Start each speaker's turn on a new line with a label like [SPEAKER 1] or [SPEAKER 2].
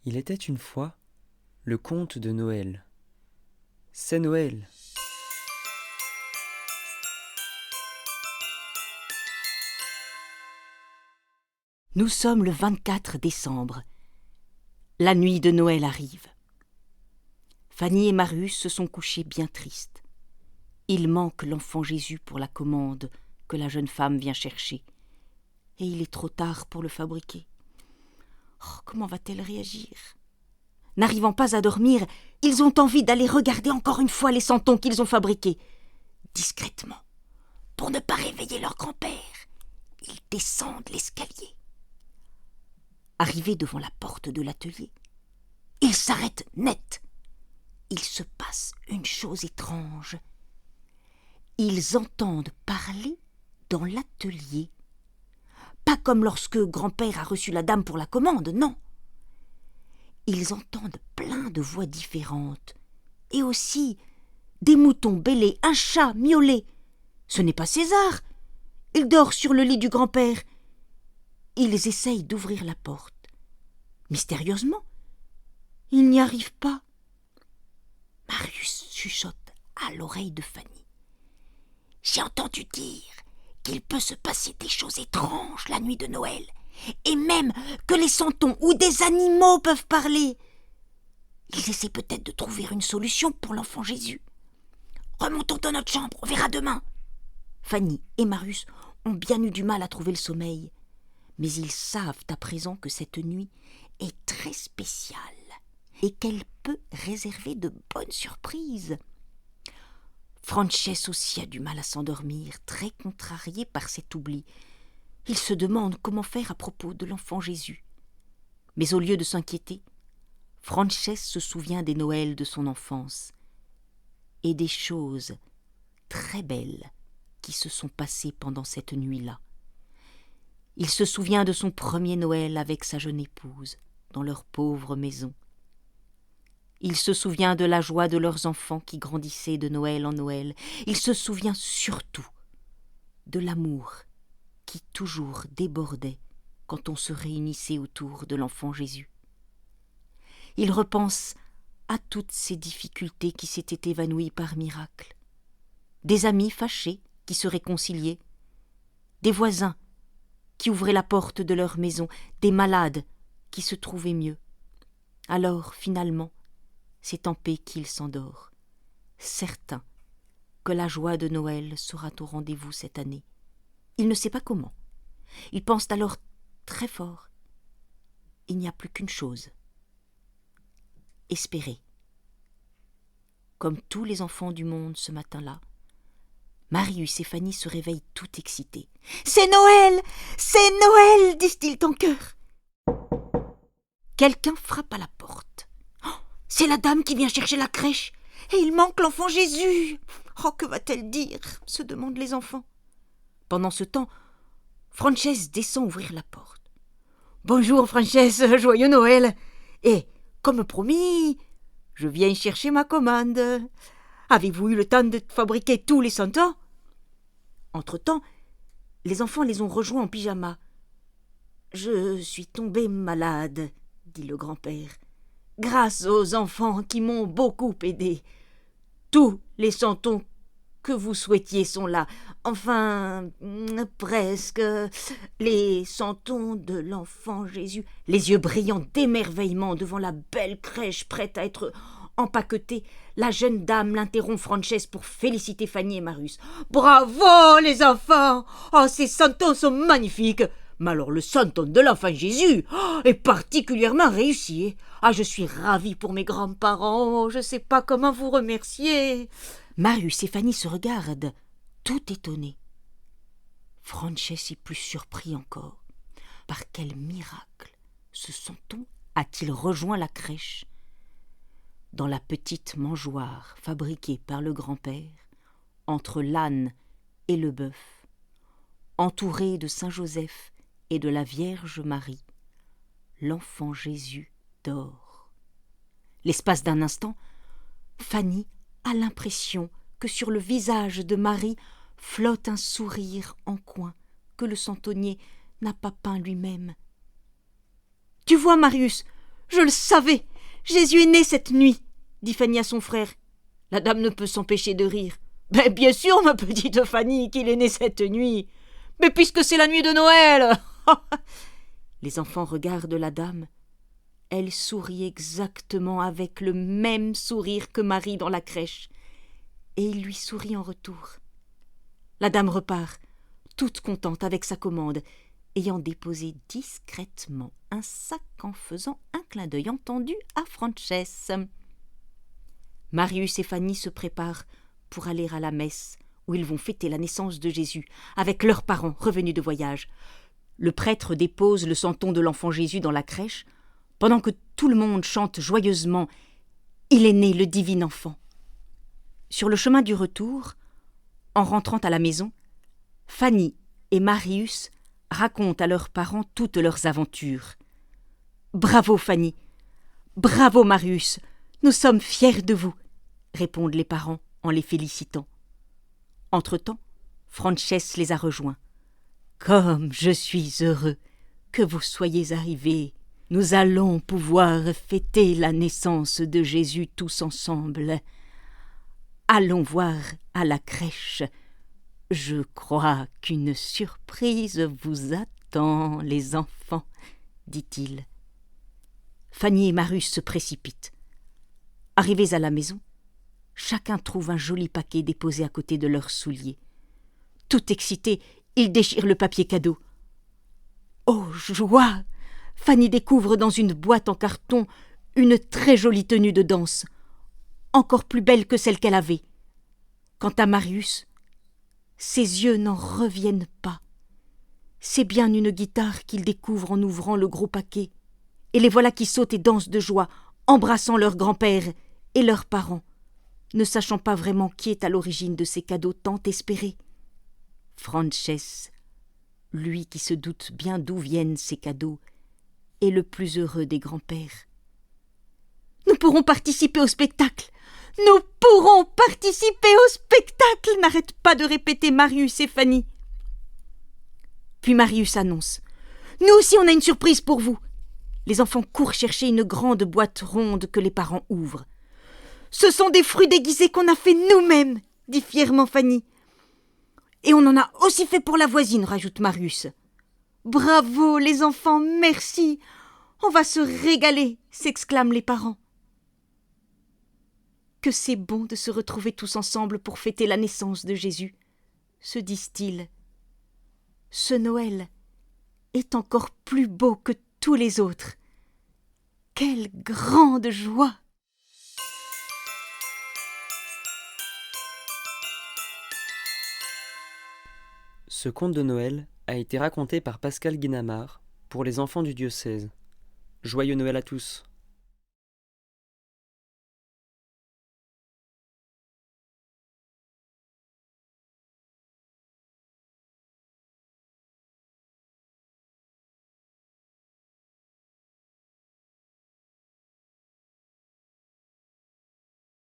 [SPEAKER 1] Il était une fois le conte de Noël. C'est Noël.
[SPEAKER 2] Nous sommes le 24 décembre. La nuit de Noël arrive. Fanny et Marius se sont couchés bien tristes. Il manque l'enfant Jésus pour la commande que la jeune femme vient chercher. Et il est trop tard pour le fabriquer. Oh, comment va-t-elle réagir ? N'arrivant pas à dormir, ils ont envie d'aller regarder encore une fois les santons qu'ils ont fabriqués. Discrètement, pour ne pas réveiller leur grand-père, ils descendent l'escalier. Arrivés devant la porte de l'atelier, ils s'arrêtent net. Il se passe une chose étrange. Ils entendent parler dans l'atelier. Pas comme lorsque grand-père a reçu la dame pour la commande, non. Ils entendent plein de voix différentes. Et aussi des moutons bêler, un chat miauler. Ce n'est pas César. Il dort sur le lit du grand-père. Ils essayent d'ouvrir la porte. Mystérieusement, ils n'y arrivent pas. Marius chuchote à l'oreille de Fanny. J'ai entendu dire qu'il peut se passer des choses étranges la nuit de Noël, et même que les santons ou des animaux peuvent parler. Ils essaient peut-être de trouver une solution pour l'enfant Jésus. Remontons dans notre chambre, on verra demain. Fanny et Marius ont bien eu du mal à trouver le sommeil, mais ils savent à présent que cette nuit est très spéciale et qu'elle peut réserver de bonnes surprises. Frances aussi a du mal à s'endormir, très contrariée par cet oubli. Il se demande comment faire à propos de l'enfant Jésus. Mais au lieu de s'inquiéter, Frances se souvient des Noëls de son enfance et des choses très belles qui se sont passées pendant cette nuit-là. Il se souvient de son premier Noël avec sa jeune épouse, dans leur pauvre maison. Il se souvient de la joie de leurs enfants qui grandissaient de Noël en Noël. Il se souvient surtout de l'amour qui toujours débordait quand on se réunissait autour de l'enfant Jésus. Il repense à toutes ces difficultés qui s'étaient évanouies par miracle. Des amis fâchés qui se réconciliaient, des voisins qui ouvraient la porte de leur maison, des malades qui se trouvaient mieux. Alors, finalement, c'est en paix qu'il s'endort, certain que la joie de Noël sera au rendez-vous cette année. Il ne sait pas comment. Il pense alors très fort. Il n'y a plus qu'une chose. Espérer. Comme tous les enfants du monde ce matin-là, Marius et Fanny se réveillent tout excités. « C'est Noël ! C'est Noël !» disent-ils en chœur. Quelqu'un frappe à la porte. Oh, c'est la dame qui vient chercher la crèche. Et il manque l'enfant Jésus. Oh, que va-t-elle dire ? Se demandent les enfants. Pendant ce temps, Frances descend ouvrir la porte. « Bonjour Frances, joyeux Noël ! Et, comme promis, je viens chercher ma commande. Avez-vous eu le temps de fabriquer tous les santons ?» Entre-temps, les enfants les ont rejoints en pyjama. « Je suis tombé malade, » dit le grand-père, « grâce aux enfants qui m'ont beaucoup aidé. Tous les santons que vous souhaitiez sont là. Enfin, presque. Les santons de l'enfant Jésus. » Les yeux brillants d'émerveillement devant la belle crèche prête à être empaquetée, la jeune dame l'interrompt Frances pour féliciter Fanny et Marius. « Bravo les enfants ! Oh, ces santons sont magnifiques ! Mais alors le santon de l'enfant Jésus est particulièrement réussi. Ah, je suis ravie pour mes grands-parents. Je ne sais pas comment vous remercier. » Marius et Fanny se regardent, tout étonnés. Frances est plus surpris encore. Par quel miracle ce santon a-t-il rejoint la crèche ? Dans la petite mangeoire fabriquée par le grand-père, entre l'âne et le bœuf, entouré de Saint-Joseph et de la Vierge Marie, l'enfant Jésus dort. L'espace d'un instant, Fanny a l'impression que sur le visage de Marie flotte un sourire en coin que le santonnier n'a pas peint lui-même. « Tu vois, Marius, Je le savais. Jésus est né cette nuit, dit Fanny à son frère. La dame ne peut s'empêcher de rire. Ben, bien sûr, ma petite Fanny, qu'il est né cette nuit. Mais puisque c'est la nuit de Noël. Les enfants regardent la dame. Elle sourit exactement avec le même sourire que Marie dans la crèche. Et il lui sourit en retour. La dame repart, toute contente avec sa commande, ayant déposé discrètement un sac en faisant un clin d'œil entendu à Frances. Marius et Fanny se préparent pour aller à la messe, où ils vont fêter la naissance de Jésus, avec leurs parents revenus de voyage. Le prêtre dépose le santon de l'enfant Jésus dans la crèche, pendant que tout le monde chante joyeusement « Il est né le divin enfant ». Sur le chemin du retour, en rentrant à la maison, Fanny et Marius racontent à leurs parents toutes leurs aventures. « Bravo Fanny, bravo Marius, nous sommes fiers de vous », répondent les parents en les félicitant. Entre-temps, Frances les a rejoints. « Comme je suis heureux que vous soyez arrivés. Nous allons pouvoir fêter la naissance de Jésus tous ensemble. Allons voir à la crèche. Je crois qu'une surprise vous attend, les enfants, dit-il. Fanny et Marius se précipitent. Arrivés à la maison, chacun trouve un joli paquet déposé à côté de leurs souliers. Tout excités, ils déchirent le papier cadeau. Oh, joie! Fanny découvre dans une boîte en carton une très jolie tenue de danse, encore plus belle que celle qu'elle avait. Quant à Marius, ses yeux n'en reviennent pas. C'est bien une guitare qu'il découvre en ouvrant le gros paquet, et les voilà qui sautent et dansent de joie, embrassant leur grand-père et leurs parents, ne sachant pas vraiment qui est à l'origine de ces cadeaux tant espérés. Frances, lui qui se doute bien d'où viennent ces cadeaux, est le plus heureux des grands-pères. « Nous pourrons participer au spectacle! Nous pourrons participer au spectacle !» n'arrête pas de répéter Marius et Fanny. Puis Marius annonce « Nous aussi on a une surprise pour vous !» Les enfants courent chercher une grande boîte ronde que les parents ouvrent. « Ce sont des fruits déguisés qu'on a fait nous-mêmes !» dit fièrement Fanny. « Et on en a aussi fait pour la voisine !» rajoute Marius. « Bravo les enfants, merci! On va se régaler !» s'exclament les parents. Que c'est bon de se retrouver tous ensemble pour fêter la naissance de Jésus, se disent-ils. Ce Noël est encore plus beau que tous les autres. Quelle grande joie!
[SPEAKER 1] Ce conte de Noël a été raconté par Pascal Guinamard pour les enfants du diocèse. Joyeux Noël à tous!